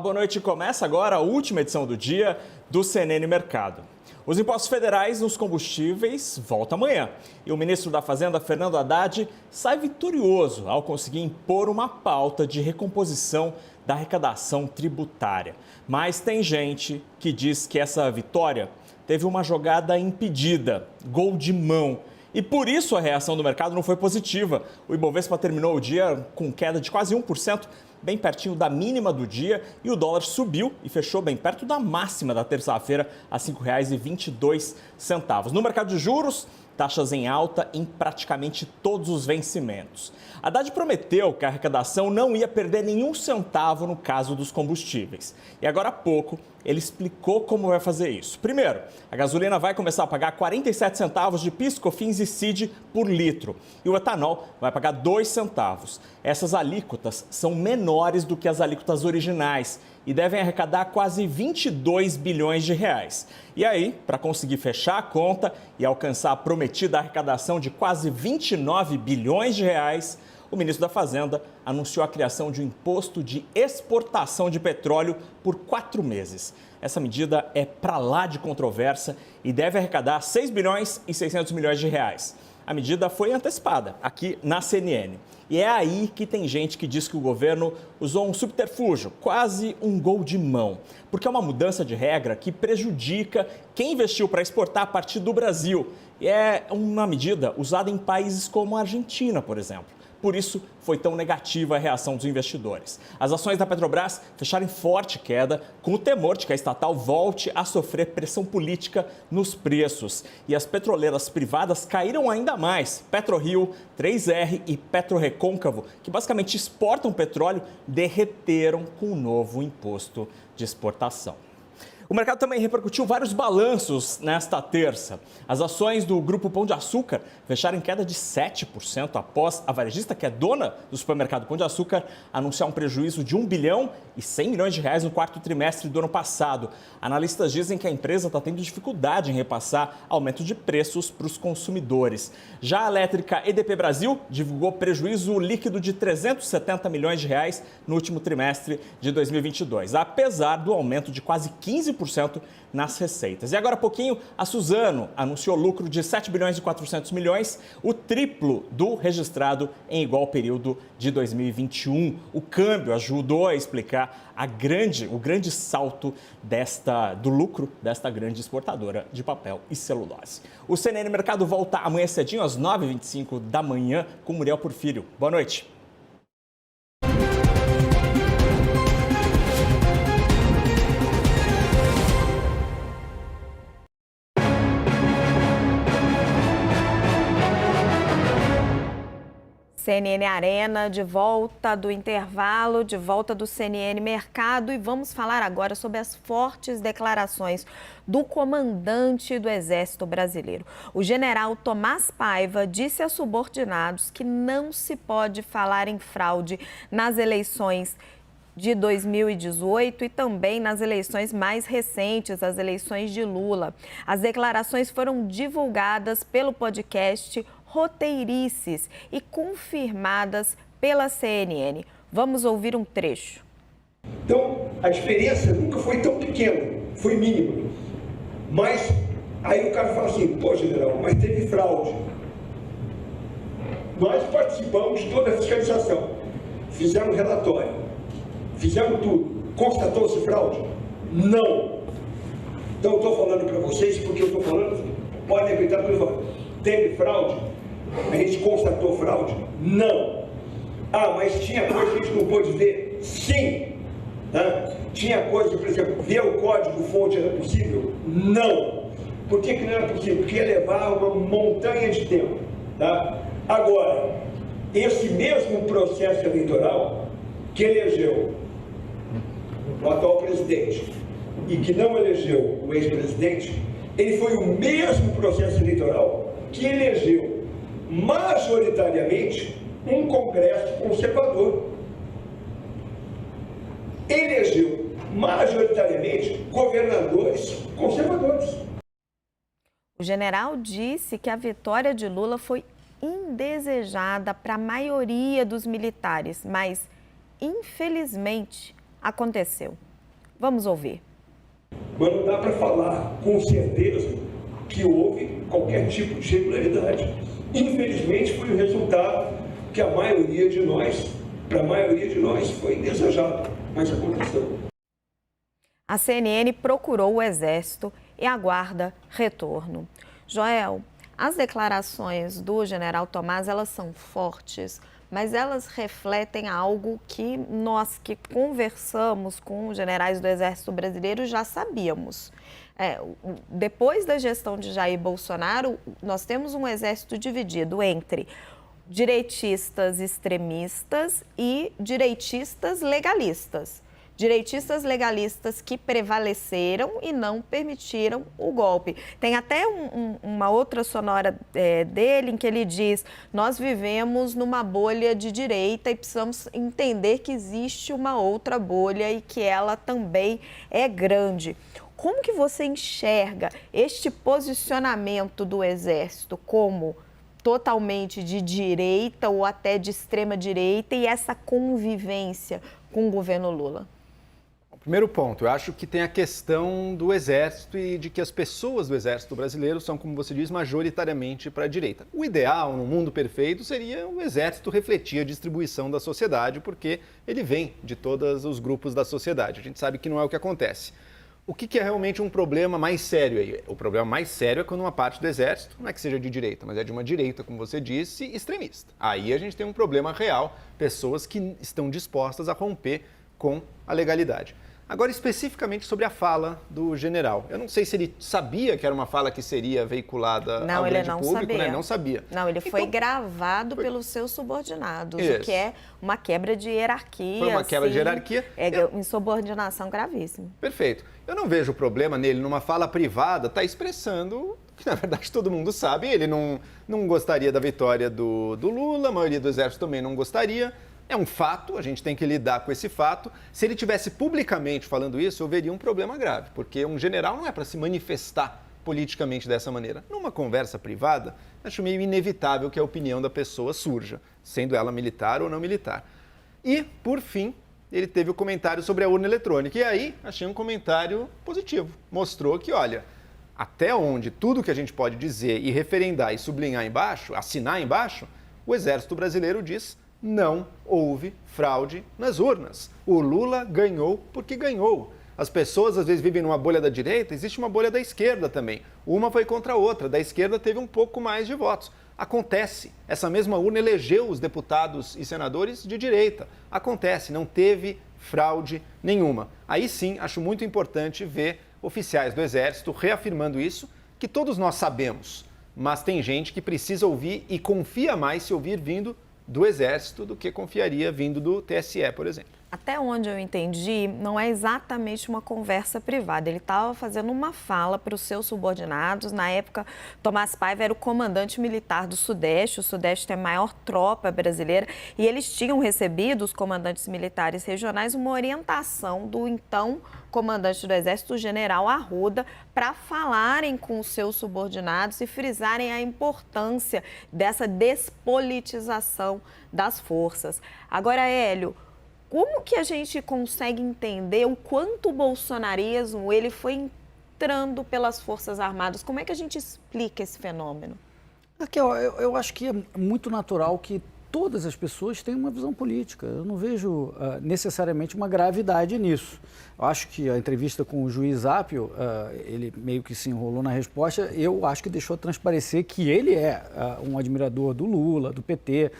Olá, boa noite. Começa agora a última edição do dia do CNN Mercado. Os impostos federais nos combustíveis voltam amanhã. E o ministro da Fazenda, Fernando Haddad, sai vitorioso ao conseguir impor uma pauta de recomposição da arrecadação tributária. Mas tem gente que diz que essa vitória teve uma jogada impedida, gol de mão. E por isso a reação do mercado não foi positiva. O Ibovespa terminou o dia com queda de quase 1%, bem pertinho da mínima do dia, e o dólar subiu e fechou bem perto da máxima da terça-feira, a R$ 5,22. No mercado de juros, taxas em alta em praticamente todos os vencimentos. Haddad prometeu que a arrecadação não ia perder nenhum centavo no caso dos combustíveis. E agora há pouco, ele explicou como vai fazer isso. Primeiro, a gasolina vai começar a pagar 47 centavos de PIS, COFINS e CID por litro. E o etanol vai pagar 2 centavos. Essas alíquotas são menores do que as alíquotas originais e devem arrecadar quase 22 bilhões de reais. E aí, para conseguir fechar a conta e alcançar a prometida arrecadação de quase 29 bilhões de reais, o ministro da Fazenda anunciou a criação de um imposto de exportação de petróleo por 4 meses. Essa medida é para lá de controversa e deve arrecadar 6 bilhões e 600 milhões de reais. A medida foi antecipada aqui na CNN. E é aí que tem gente que diz que o governo usou um subterfúgio, quase um gol de mão. Porque é uma mudança de regra que prejudica quem investiu para exportar a partir do Brasil. E é uma medida usada em países como a Argentina, por exemplo. Por isso, foi tão negativa a reação dos investidores. As ações da Petrobras fecharam em forte queda, com o temor de que a estatal volte a sofrer pressão política nos preços. E as petroleiras privadas caíram ainda mais. PetroRio, 3R e PetroRecôncavo, que basicamente exportam petróleo, derreteram com o novo imposto de exportação. O mercado também repercutiu vários balanços nesta terça. As ações do Grupo Pão de Açúcar fecharam em queda de 7% após a varejista, que é dona do supermercado Pão de Açúcar, anunciar um prejuízo de 1 bilhão e 100 milhões de reais no quarto trimestre do ano passado. Analistas dizem que a empresa está tendo dificuldade em repassar aumento de preços para os consumidores. Já a elétrica EDP Brasil divulgou prejuízo líquido de 370 milhões de reais no último trimestre de 2022, apesar do aumento de quase 15% nas receitas. E agora há pouquinho, a Suzano anunciou lucro de 7 bilhões e 400 milhões, o triplo do registrado em igual período de 2021. O câmbio ajudou a explicar o grande salto do lucro desta grande exportadora de papel e celulose. O CNN Mercado volta amanhã cedinho às 9h25 da manhã com Muriel Porfírio. Boa noite. CNN Arena, de volta do intervalo, de volta do CNN Mercado, e vamos falar agora sobre as fortes declarações do comandante do Exército Brasileiro. O general Tomás Paiva disse a subordinados que não se pode falar em fraude nas eleições de 2018 e também nas eleições mais recentes, as eleições de Lula. As declarações foram divulgadas pelo podcast Roteirices e confirmadas pela CNN. Vamos ouvir um trecho. Então, a diferença nunca foi tão pequena, foi mínima. Mas, aí o cara fala assim, pô, general, mas teve fraude. Nós participamos de toda a fiscalização, fizemos relatório, fizemos tudo. Constatou-se fraude? Não. Então, eu estou falando para vocês, porque eu estou falando, podem acreditar que eu estou falando. Teve fraude? A gente constatou fraude? Não. Ah, mas tinha coisa que a gente não pôde ver? Sim. Tinha coisa, por exemplo, ver o código-fonte era possível? Não. Por que não era possível? Porque ia levar uma montanha de tempo. Agora, esse mesmo processo eleitoral que elegeu o atual presidente e que não elegeu o ex-presidente, ele foi o mesmo processo eleitoral que elegeu majoritariamente um Congresso conservador. Elegeu majoritariamente governadores conservadores. O general disse que a vitória de Lula foi indesejada para a maioria dos militares, mas infelizmente aconteceu. Vamos ouvir. Mas não dá para falar com certeza que houve qualquer tipo de irregularidade. Infelizmente, foi o resultado que a maioria de nós, para a maioria de nós, foi indesejado, mas aconteceu. A CNN procurou o Exército e aguarda retorno. Joel, as declarações do general Tomás, elas são fortes, mas elas refletem algo que nós que conversamos com os generais do Exército Brasileiro já sabíamos. Depois da gestão de Jair Bolsonaro, nós temos um exército dividido entre direitistas extremistas e direitistas legalistas. Direitistas legalistas que prevaleceram e não permitiram o golpe. Tem até uma outra sonora dele em que ele diz: nós vivemos numa bolha de direita e precisamos entender que existe uma outra bolha e que ela também é grande. Como que você enxerga este posicionamento do Exército como totalmente de direita ou até de extrema direita e essa convivência com o governo Lula? Primeiro ponto, eu acho que tem a questão do Exército e de que as pessoas do Exército brasileiro são, como você diz, majoritariamente para a direita. O ideal, no mundo perfeito, seria o Exército refletir a distribuição da sociedade, porque ele vem de todos os grupos da sociedade. A gente sabe que não é o que acontece. O que é realmente um problema mais sério aí? O problema mais sério é quando uma parte do Exército, não é que seja de direita, mas é de uma direita, como você disse, extremista. Aí a gente tem um problema real, pessoas que estão dispostas a romper com a legalidade. Agora, especificamente sobre a fala do general. Eu não sei se ele sabia que era uma fala que seria veiculada ao grande público, né? Não sabia. Não, ele foi gravado pelos seus subordinados, o que é uma quebra de hierarquia. Foi uma quebra de hierarquia. Insubordinação gravíssima. Perfeito. Eu não vejo problema nele, numa fala privada, estar expressando que, na verdade, todo mundo sabe. Ele não gostaria da vitória do Lula, a maioria do Exército também não gostaria. É um fato, a gente tem que lidar com esse fato. Se ele tivesse publicamente falando isso, eu veria um problema grave, porque um general não é para se manifestar politicamente dessa maneira. Numa conversa privada, acho meio inevitável que a opinião da pessoa surja, sendo ela militar ou não militar. E, por fim, ele teve o comentário sobre a urna eletrônica. E aí, achei um comentário positivo. Mostrou que, olha, até onde tudo que a gente pode dizer e referendar e sublinhar embaixo, assinar embaixo, o Exército Brasileiro diz: não houve fraude nas urnas. O Lula ganhou porque ganhou. As pessoas às vezes vivem numa bolha da direita, existe uma bolha da esquerda também. Uma foi contra a outra, da esquerda teve um pouco mais de votos. Acontece, essa mesma urna elegeu os deputados e senadores de direita. Acontece, não teve fraude nenhuma. Aí sim, acho muito importante ver oficiais do Exército reafirmando isso, que todos nós sabemos, mas tem gente que precisa ouvir e confia mais se ouvir vindo do Exército do que confiaria vindo do TSE, por exemplo. Até onde eu entendi, não é exatamente uma conversa privada. Ele estava fazendo uma fala para os seus subordinados. Na época, Tomás Paiva era o comandante militar do Sudeste. O Sudeste tem a maior tropa brasileira. E eles tinham recebido, os comandantes militares regionais, uma orientação do então comandante do Exército, o general Arruda, para falarem com os seus subordinados e frisarem a importância dessa despolitização das forças. Agora, Hélio, como que a gente consegue entender o quanto o bolsonarismo ele foi entrando pelas Forças Armadas? Como é que a gente explica esse fenômeno? Raquel, eu acho que é muito natural que todas as pessoas tenham uma visão política. Eu não vejo necessariamente uma gravidade nisso. Eu acho que a entrevista com o juiz Zápio, ele meio que se enrolou na resposta, eu acho que deixou transparecer que ele é um admirador do Lula, do PT.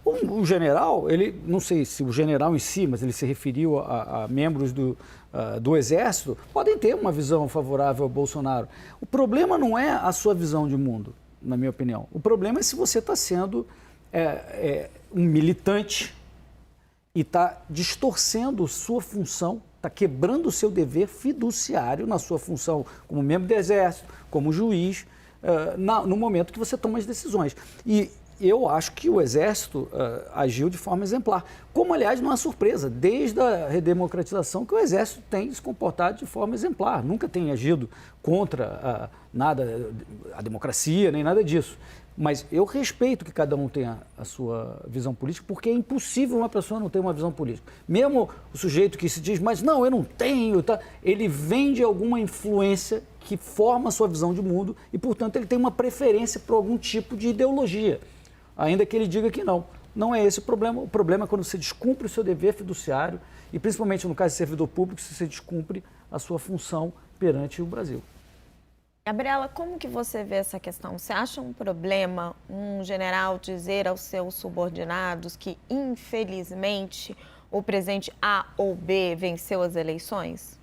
O general, ele, não sei se o general em si, mas ele se referiu a membros do Exército, podem ter uma visão favorável ao Bolsonaro. O problema não é a sua visão de mundo, na minha opinião. O problema é se você está sendo um militante e está distorcendo sua função, está quebrando o seu dever fiduciário na sua função como membro do Exército, como juiz, no momento que você toma as decisões. E eu acho que o Exército agiu de forma exemplar. Como, aliás, não é surpresa, desde a redemocratização que o Exército tem se comportado de forma exemplar. Nunca tem agido contra nada, a democracia, nem nada disso. Mas eu respeito que cada um tenha a sua visão política, porque é impossível uma pessoa não ter uma visão política. Mesmo o sujeito que se diz, mas não, eu não tenho, tá? Ele vende alguma influência que forma a sua visão de mundo e, portanto, ele tem uma preferência por algum tipo de ideologia, ainda que ele diga que não. Não é esse o problema. O problema é quando você descumpre o seu dever fiduciário e, principalmente no caso de servidor público, se você descumpre a sua função perante o Brasil. Gabriela, como que você vê essa questão? Você acha um problema um general dizer aos seus subordinados que, infelizmente, o presidente A ou B venceu as eleições?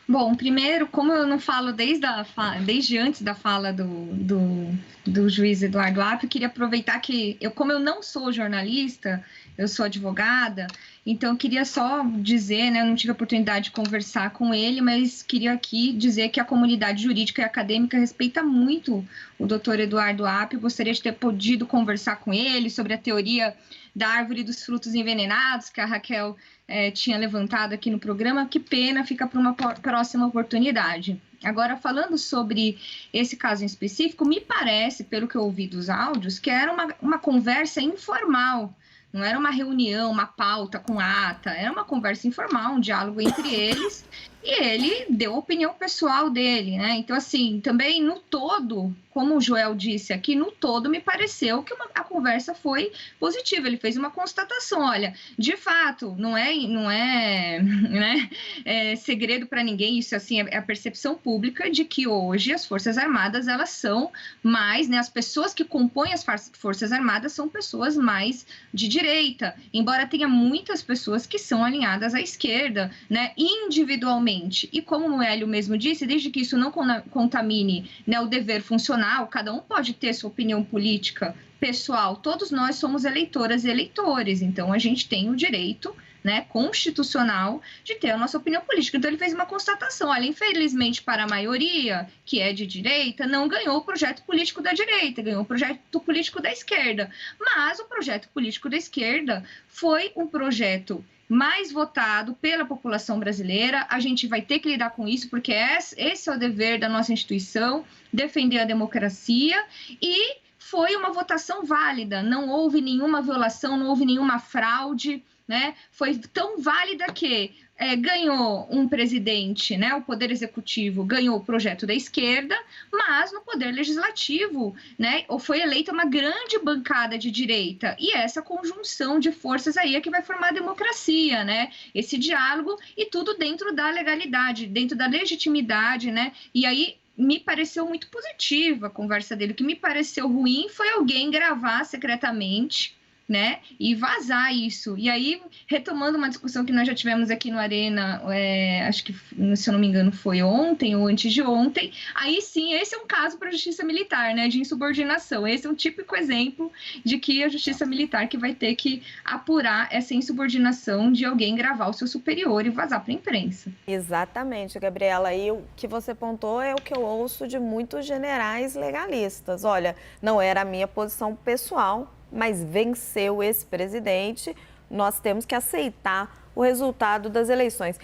Bom, primeiro, como eu não falo desde antes da fala do juiz Eduardo Apio, eu queria aproveitar que, como eu não sou jornalista, eu sou advogada, então eu queria só dizer, né, eu não tive a oportunidade de conversar com ele, mas queria aqui dizer que a comunidade jurídica e acadêmica respeita muito o doutor Eduardo Apio. Gostaria de ter podido conversar com ele sobre a teoria da árvore dos frutos envenenados, que a Raquel tinha levantado aqui no programa. Que pena, fica para uma próxima oportunidade. Agora, falando sobre esse caso em específico, me parece, pelo que eu ouvi dos áudios, que era uma conversa informal. Não era uma reunião, uma pauta com ata, era uma conversa informal, um diálogo entre eles, e ele deu a opinião pessoal dele, né? Então, assim, também no todo, como o Joel disse aqui, no todo me pareceu que a conversa foi positiva. Ele fez uma constatação, olha, de fato, não é segredo para ninguém, isso assim, é a percepção pública de que hoje as Forças Armadas, elas são mais, né, as pessoas que compõem as Forças Armadas são pessoas mais de direita, embora tenha muitas pessoas que são alinhadas à esquerda, né, individualmente. E como o Hélio mesmo disse, desde que isso não contamine, né, o dever funcional, cada um pode ter sua opinião política pessoal, todos nós somos eleitoras e eleitores, então a gente tem o direito, né, constitucional de ter a nossa opinião política. Então ele fez uma constatação, olha, infelizmente para a maioria, que é de direita, não ganhou o projeto político da direita, ganhou o projeto político da esquerda, mas o projeto político da esquerda foi um projeto mais votado pela população brasileira. A gente vai ter que lidar com isso, porque esse é o dever da nossa instituição, defender a democracia, e foi uma votação válida, não houve nenhuma violação, não houve nenhuma fraude, né? Foi tão válida que ganhou um presidente, né? O Poder Executivo ganhou o projeto da esquerda, mas no Poder Legislativo, né? Foi eleita uma grande bancada de direita, e essa conjunção de forças aí é que vai formar a democracia, né? Esse diálogo, e tudo dentro da legalidade, dentro da legitimidade, né? E aí me pareceu muito positiva a conversa dele. O que me pareceu ruim foi alguém gravar secretamente, né, e vazar isso. E aí, retomando uma discussão que nós já tivemos aqui no Arena, acho que, se eu não me engano, foi ontem ou antes de ontem, aí sim, esse é um caso para a Justiça Militar, né, de insubordinação. Esse é um típico exemplo de que a Justiça Militar que vai ter que apurar essa insubordinação de alguém gravar o seu superior e vazar para a imprensa. Exatamente, Gabriela. E o que você pontou é o que eu ouço de muitos generais legalistas. Olha, não era a minha posição pessoal, mas venceu esse presidente, nós temos que aceitar o resultado das eleições.